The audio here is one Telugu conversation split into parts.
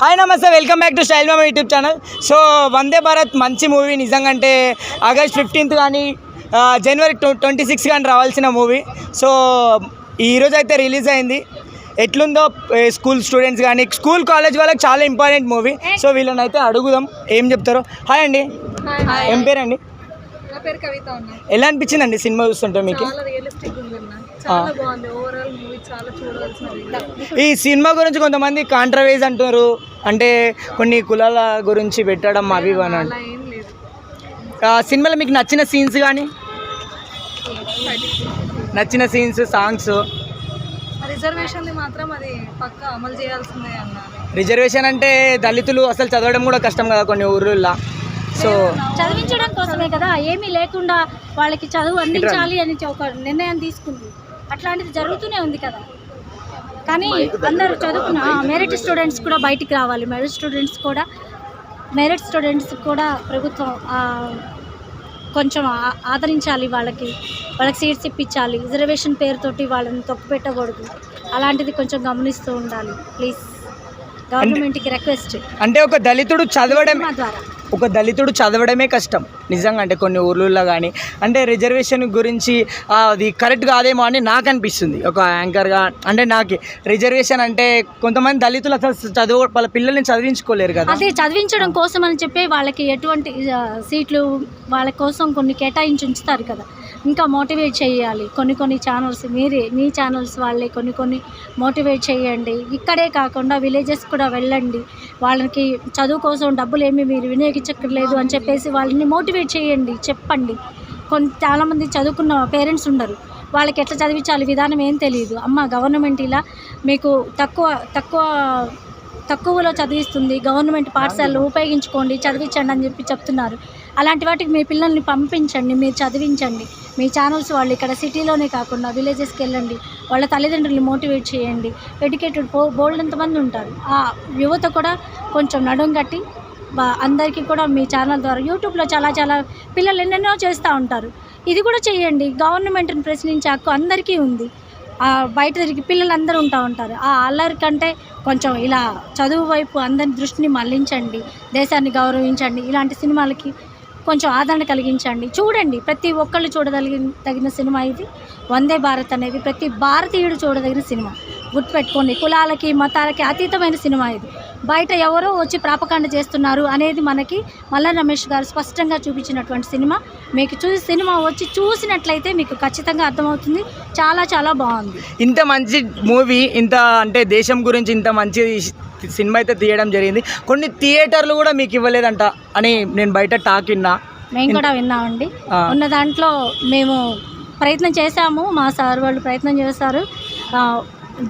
హాయ్ నమస్తే, వెల్కమ్ బ్యాక్ టు స్టైల్ మామ YouTube channel. So Vande Bharat మంచి మూవీ నిజంగా. అంటే ఆగస్ట్ 15th కానీ జనవరి 26 కానీ రావాల్సిన మూవీ. సో ఈరోజు అయితే రిలీజ్ అయింది. ఎట్లుందో స్కూల్ స్టూడెంట్స్ కానీ స్కూల్ కాలేజ్ వాళ్ళకి చాలా ఇంపార్టెంట్ మూవీ. సో వీళ్ళని అయితే అడుగుదాం ఏం చెప్తారో. హాయ్ అండి, ఏం పేరండి? ఎలా అనిపించిందండి సినిమా చూస్తుంటే మీకు? ఈ సినిమా గురించి కొంతమంది కాంట్రవర్సీ అంటారు, అంటే కొన్ని కులాల గురించి పెట్టడం అవి అని. సినిమాలో మీకు నచ్చిన సీన్స్ కానీ నచ్చిన సీన్స్, సాంగ్స్? రిజర్వేషన్ మాత్రం అది పక్కా అమలు చేయాల్సిందే అన్నారు. రిజర్వేషన్ అంటే దళితులు అసలు చదవడం కూడా కష్టం కదా కొన్ని ఊర్లలో. సో చదివించడం కోసమే కదా, ఏమీ లేకుండా వాళ్ళకి చదువు అందించాలి అని ఒక నిర్ణయం తీసుకుంది. అట్లాంటిది జరుగుతూనే ఉంది కదా. కానీ అందరూ చదువుకున్న మెరిట్ స్టూడెంట్స్ కూడా బయటికి రావాలి. మెరిట్ స్టూడెంట్స్ కూడా ప్రభుత్వం కొంచెం ఆదరించాలి. వాళ్ళకి సీట్స్ ఇప్పించాలి. రిజర్వేషన్ పేరుతోటి వాళ్ళని తొక్కు పెట్టకూడదు. అలాంటిది కొంచెం గమనిస్తూ ఉండాలి ప్లీజ్. గవర్నమెంట్కి రిక్వెస్ట్. అంటే ఒక దళితుడు చదవడమే కష్టం నిజంగా. అంటే కొన్ని ఊర్లలో కానీ అంటే రిజర్వేషన్ గురించి అది కరెక్ట్ కాదేమో అని నాకు అనిపిస్తుంది ఒక యాంకర్గా. అంటే నాకు రిజర్వేషన్ అంటే కొంతమంది దళితులు అసలు వాళ్ళ పిల్లల్ని చదివించుకోలేరు కదా. అదే చదివించడం కోసం అని చెప్పి వాళ్ళకి ఎటువంటి సీట్లు వాళ్ళ కోసం కొన్ని కేటాయించి ఉంచుతారు కదా. ఇంకా మోటివేట్ చేయాలి. కొన్ని ఛానల్స్ మీ ఛానల్స్ వాళ్ళే కొన్ని మోటివేట్ చేయండి. ఇక్కడే కాకుండా విలేజెస్ కూడా వెళ్ళండి. వాళ్ళకి చదువు కోసం డబ్బులు ఏమీ మీరు వినియోగించక్కర్లేదు అని చెప్పేసి వాళ్ళని మోటివేట్ చేయండి, చెప్పండి. చాలామంది చదువుకున్న పేరెంట్స్ ఉండరు, వాళ్ళకి ఎట్లా చదివించాలి విధానం ఏం తెలియదు. అమ్మ గవర్నమెంట్ ఇలా మీకు తక్కువలో చదివిస్తుంది, గవర్నమెంట్ పాఠశాలలు ఉపయోగించుకోండి, చదివించండి అని చెప్తున్నారు. అలాంటి వాటికి మీ పిల్లల్ని పంపించండి, మీరు చదివించండి. మీ ఛానల్స్ వాళ్ళు ఇక్కడ సిటీలోనే కాకుండా విలేజెస్కి వెళ్ళండి, వాళ్ళ తల్లిదండ్రులు మోటివేట్ చేయండి. ఎడ్యుకేటెడ్ బోల్డ్ ఎంతమంది ఉంటారు. ఆ యువత కూడా కొంచెం నడుం కట్టి అందరికీ కూడా మీ ఛానల్ ద్వారా యూట్యూబ్లో చాలా పిల్లలు ఎన్నెన్నో చేస్తూ ఉంటారు. ఇది కూడా చేయండి. గవర్నమెంట్ని ప్రశ్నించే హక్కు అందరికీ ఉంది. బయట తిరిగి పిల్లలందరూ ఉంటారు. ఆ అల్లరి కంటే కొంచెం ఇలా చదువు వైపు అందరి దృష్టిని మళ్లించండి, దేశాన్ని గౌరవించండి. ఇలాంటి సినిమాలకి కొంచెం ఆదరణ కలిగించండి. చూడండి, ప్రతి ఒక్కళ్ళు తగిన సినిమా ఇది. వందే భారత్ అనేది ప్రతి భారతీయుడు చూడదగిన సినిమా. గుర్తుపెట్టుకోండి, కులాలకి మతాలకి అతీతమైన సినిమా ఇది. బయట ఎవరో వచ్చి ప్రాపకాండ చేస్తున్నారు అనేది మనకి మల్లా రమేష్ గారు స్పష్టంగా చూపించినటువంటి సినిమా. మీకు సినిమా వచ్చి చూసినట్లయితే మీకు ఖచ్చితంగా అర్థమవుతుంది. చాలా బాగుంది. ఇంత మంచి మూవీ, ఇంత అంటే దేశం గురించి ఇంత మంచి సినిమా అయితే తీయడం జరిగింది. కొన్ని థియేటర్లు కూడా మీకు ఇవ్వలేదంట అని నేను బయట టాక్ విన్నా. మేము కూడా విన్నామండి. ఉన్న దాంట్లో మేము ప్రయత్నం చేశాము, మా సార్ వాళ్ళు ప్రయత్నం చేస్తారు.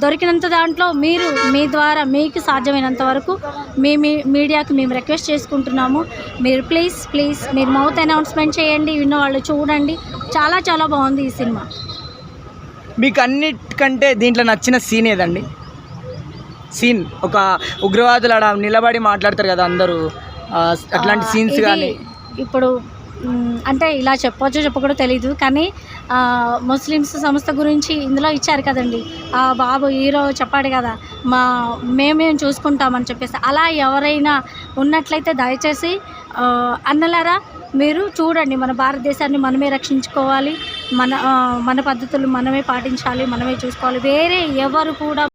దొరికినంత దాంట్లో మీరు మీ ద్వారా మీకు సాధ్యమైనంత వరకు మీడియాకి మేము రిక్వెస్ట్ చేసుకుంటున్నాము. మీరు ప్లీజ్ మీరు మౌత్ అనౌన్స్మెంట్ చేయండి, విన్నవాళ్ళు చూడండి. చాలా బాగుంది ఈ సినిమా. మీకు అన్నిటికంటే దీంట్లో నచ్చిన సీన్ ఏదండి? సీన్ ఒక ఉగ్రవాదులు అలా నిలబడి మాట్లాడతారు కదా అందరూ, అట్లాంటి సీన్స్ కానీ. ఇప్పుడు అంటే ఇలా చెప్పకూడదు తెలీదు, కానీ ముస్లిమ్స్ సంస్థ గురించి ఇందులో ఇచ్చారు కదండి. ఆ బాబు హీరో చెప్పాడు కదా, మేము చూసుకుంటామని చెప్పేసి. అలా ఎవరైనా ఉన్నట్లయితే దయచేసి అన్నలారా మీరు చూడండి. మన భారతదేశాన్ని మనమే రక్షించుకోవాలి, మన పద్ధతులు మనమే పాటించాలి, మనమే చూసుకోవాలి. వేరే ఎవరు కూడా